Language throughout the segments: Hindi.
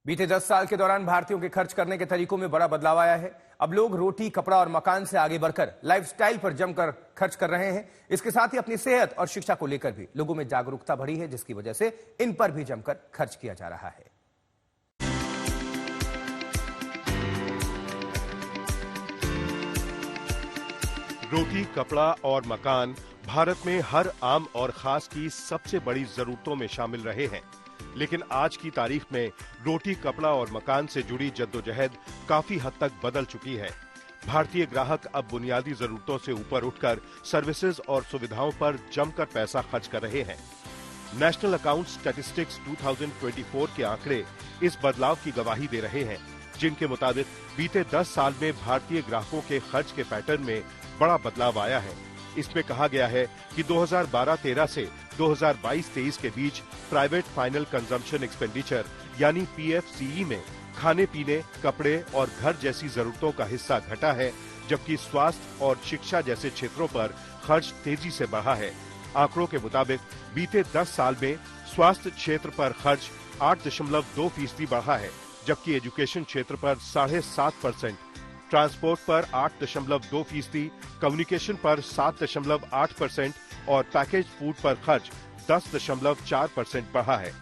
बीते 10 साल के दौरान भारतीयों के खर्च करने के तरीकों में बड़ा बदलाव आया है। अब लोग रोटी, कपड़ा और मकान से आगे बढ़कर लाइफस्टाइल पर जमकर खर्च कर रहे हैं। इसके साथ ही अपनी सेहत और शिक्षा को लेकर भी लोगों में जागरूकता बढ़ी है, जिसकी वजह से इन पर भी जमकर खर्च किया जा रहा है। रोटी, कपड़ा और मकान भारत में हर आम और खास की सबसे बड़ी जरूरतों में शामिल रहे हैं, लेकिन आज की तारीख में रोटी, कपड़ा और मकान से जुड़ी जद्दोजहद काफी हद तक बदल चुकी है। भारतीय ग्राहक अब बुनियादी जरूरतों से ऊपर उठकर सर्विसेज और सुविधाओं पर जमकर पैसा खर्च कर रहे हैं। नेशनल अकाउंट स्टैटिस्टिक्स 2024 के आंकड़े इस बदलाव की गवाही दे रहे हैं, जिनके मुताबिक बीते 10 साल में भारतीय ग्राहकों के खर्च के पैटर्न में बड़ा बदलाव आया है। इसमें कहा गया है कि 2012-13 से 2022-23 के बीच प्राइवेट फाइनल कंजम्पशन एक्सपेंडिचर यानी पीएफसीई में खाने पीने, कपड़े और घर जैसी जरूरतों का हिस्सा घटा है, जबकि स्वास्थ्य और शिक्षा जैसे क्षेत्रों पर खर्च तेजी से बढ़ा है। आंकड़ों के मुताबिक बीते 10 साल में स्वास्थ्य क्षेत्र पर खर्च 8.2% बढ़ा है, जबकि एजुकेशन क्षेत्र पर 7.5%, ट्रांसपोर्ट पर 8.2%, कम्युनिकेशन पर 7.8% और पैकेज फूड पर खर्च 10.4% बढ़ा है।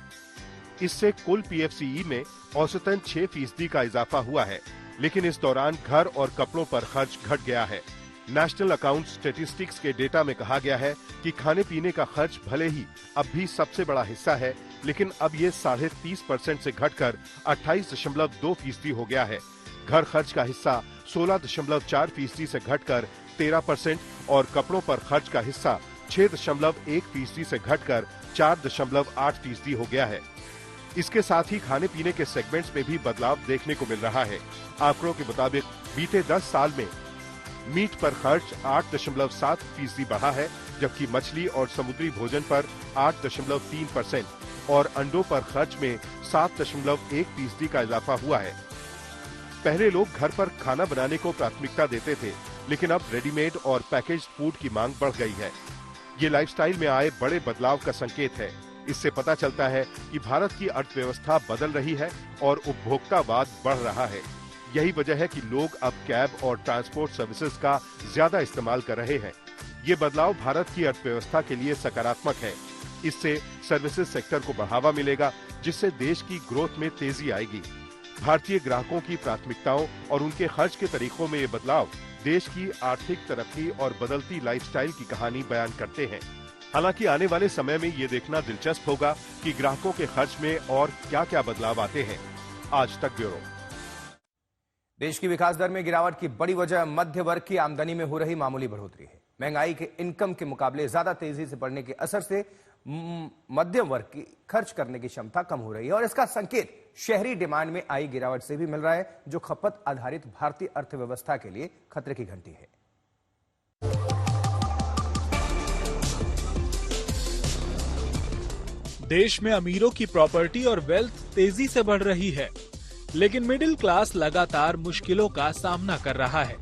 इससे कुल पीएफसीई में औसतन 6% का इजाफा हुआ है, लेकिन इस दौरान घर और कपड़ों पर खर्च घट गया है। नेशनल अकाउंट स्टैटिस्टिक्स के डेटा में कहा गया है कि खाने पीने का खर्च भले ही अब भी सबसे बड़ा हिस्सा है, लेकिन अब ये 30.5% से घटकर 28.2% हो गया है। घर खर्च का हिस्सा 16.4% से घटकर 13% और कपड़ों पर खर्च का हिस्सा 6.1% से घटकर 4.8% हो गया है। इसके साथ ही खाने पीने के सेगमेंट्स में भी बदलाव देखने को मिल रहा है। आंकड़ों के मुताबिक बीते 10 साल में मीट पर खर्च 8.7% बढ़ा है, जबकि मछली और समुद्री भोजन पर 8.3% और अंडों पर खर्च में 7.1% का इजाफा हुआ है। पहले लोग घर पर खाना बनाने को प्राथमिकता देते थे, लेकिन अब रेडीमेड और पैकेज्ड फूड की मांग बढ़ गई है। ये लाइफस्टाइल में आए बड़े बदलाव का संकेत है। इससे पता चलता है कि भारत की अर्थव्यवस्था बदल रही है और उपभोक्तावाद बढ़ रहा है। यही वजह है कि लोग अब कैब और ट्रांसपोर्ट सर्विसेज का ज्यादा इस्तेमाल कर रहे हैं। ये बदलाव भारत की अर्थव्यवस्था के लिए सकारात्मक है। इससे सर्विसेज सेक्टर को बढ़ावा मिलेगा, जिससे देश की ग्रोथ में तेजी आएगी। भारतीय ग्राहकों की प्राथमिकताओं और उनके खर्च के तरीकों में ये बदलाव देश की आर्थिक तरक्की और बदलती लाइफस्टाइल की कहानी बयान करते हैं। हालांकि आने वाले समय में ये देखना दिलचस्प होगा कि ग्राहकों के खर्च में और क्या-क्या बदलाव आते हैं। आज तक ब्यूरो। देश की विकास दर में गिरावट की बड़ी वजह मध्य वर्ग की आमदनी में हो रही मामूली बढ़ोतरी है। महंगाई के इनकम के मुकाबले ज्यादा तेजी से बढ़ने के असर से मध्यम वर्ग की खर्च करने की क्षमता कम हो रही है, और इसका संकेत शहरी डिमांड में आई गिरावट से भी मिल रहा है, जो खपत आधारित भारतीय अर्थव्यवस्था के लिए खतरे की घंटी है। देश में अमीरों की प्रॉपर्टी और वेल्थ तेजी से बढ़ रही है, लेकिन मिडिल क्लास लगातार मुश्किलों का सामना कर रहा है।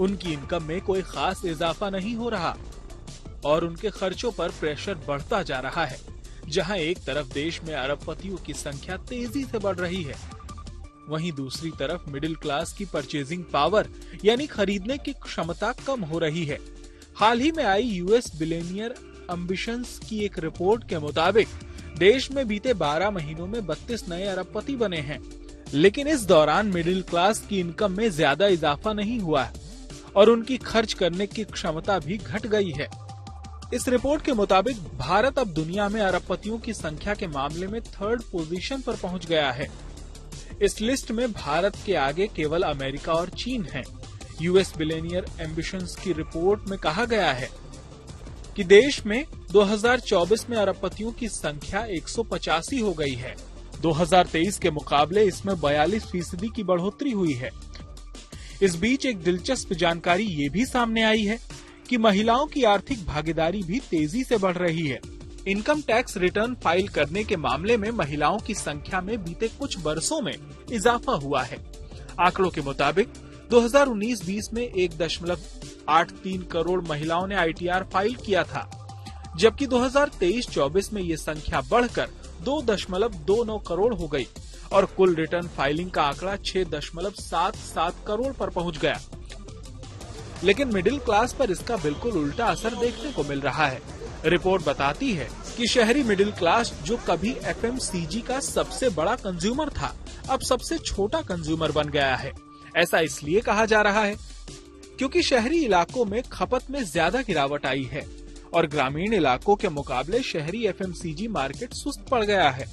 उनकी इनकम में कोई खास इजाफा नहीं हो रहा और उनके खर्चों पर प्रेशर बढ़ता जा रहा है। जहां एक तरफ देश में अरबपतियों की संख्या तेजी से बढ़ रही है, वहीं दूसरी तरफ मिडिल क्लास की परचेजिंग पावर यानी खरीदने की क्षमता कम हो रही है। हाल ही में आई यूएस बिलियनियर एम्बिशंस की एक रिपोर्ट के मुताबिक देश में बीते 12 महीनों में 32 नए अरबपति बने हैं, लेकिन इस दौरान मिडिल क्लास की इनकम में ज्यादा इजाफा नहीं हुआ है और उनकी खर्च करने की क्षमता भी घट गई है। इस रिपोर्ट के मुताबिक भारत अब दुनिया में अरबपतियों की संख्या के मामले में 3rd पोजीशन पर पहुंच गया है। इस लिस्ट में भारत के आगे केवल अमेरिका और चीन हैं। यूएस बिलियनियर एम्बिशंस की रिपोर्ट में कहा गया है कि देश में 2024 में अरबपतियों की संख्या 185 हो गई है। 2023 के मुकाबले इसमें 42% की बढ़ोतरी हुई है। इस बीच एक दिलचस्प जानकारी ये भी सामने आई है कि महिलाओं की आर्थिक भागीदारी भी तेजी से बढ़ रही है। इनकम टैक्स रिटर्न फाइल करने के मामले में महिलाओं की संख्या में बीते कुछ वर्षों में इजाफा हुआ है। आंकड़ों के मुताबिक 2019-20 में 1.83 करोड़ महिलाओं ने आईटीआर फाइल किया था, जबकि 2023-24 में ये संख्या बढ़कर 2.29 करोड़ हो गई। और कुल रिटर्न फाइलिंग का आंकड़ा 6.77 करोड़ पर पहुंच गया। लेकिन मिडिल क्लास पर इसका बिल्कुल उल्टा असर देखने को मिल रहा है। रिपोर्ट बताती है कि शहरी मिडिल क्लास, जो कभी एफएमसीजी का सबसे बड़ा कंज्यूमर था, अब सबसे छोटा कंज्यूमर बन गया है। ऐसा इसलिए कहा जा रहा है क्योंकि शहरी इलाकों में खपत में ज्यादा गिरावट आई है और ग्रामीण इलाकों के मुकाबले शहरी एफएमसीजी मार्केट सुस्त पड़ गया है।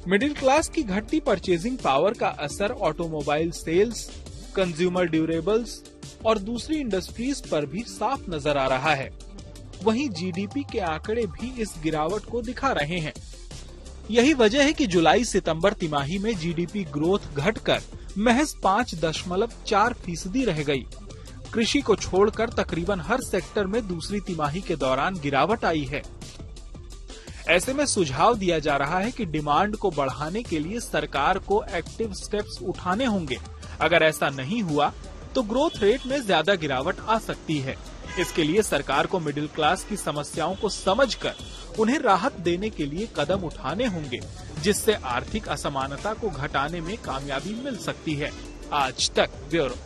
मिडिल क्लास की घटती परचेजिंग पावर का असर ऑटोमोबाइल सेल्स, कंज्यूमर ड्यूरेबल्स और दूसरी इंडस्ट्रीज पर भी साफ नजर आ रहा है। वहीं जीडीपी के आंकड़े भी इस गिरावट को दिखा रहे हैं। यही वजह है कि जुलाई सितंबर तिमाही में जीडीपी ग्रोथ घटकर महज 5.4% रह गई। कृषि को छोड़कर तकरीबन हर सेक्टर में दूसरी तिमाही के दौरान गिरावट आई है। ऐसे में सुझाव दिया जा रहा है कि डिमांड को बढ़ाने के लिए सरकार को एक्टिव स्टेप्स उठाने होंगे। अगर ऐसा नहीं हुआ तो ग्रोथ रेट में ज्यादा गिरावट आ सकती है। इसके लिए सरकार को मिडिल क्लास की समस्याओं को समझकर उन्हें राहत देने के लिए कदम उठाने होंगे, जिससे आर्थिक असमानता को घटाने में कामयाबी मिल सकती है। आज तक ब्यूरो।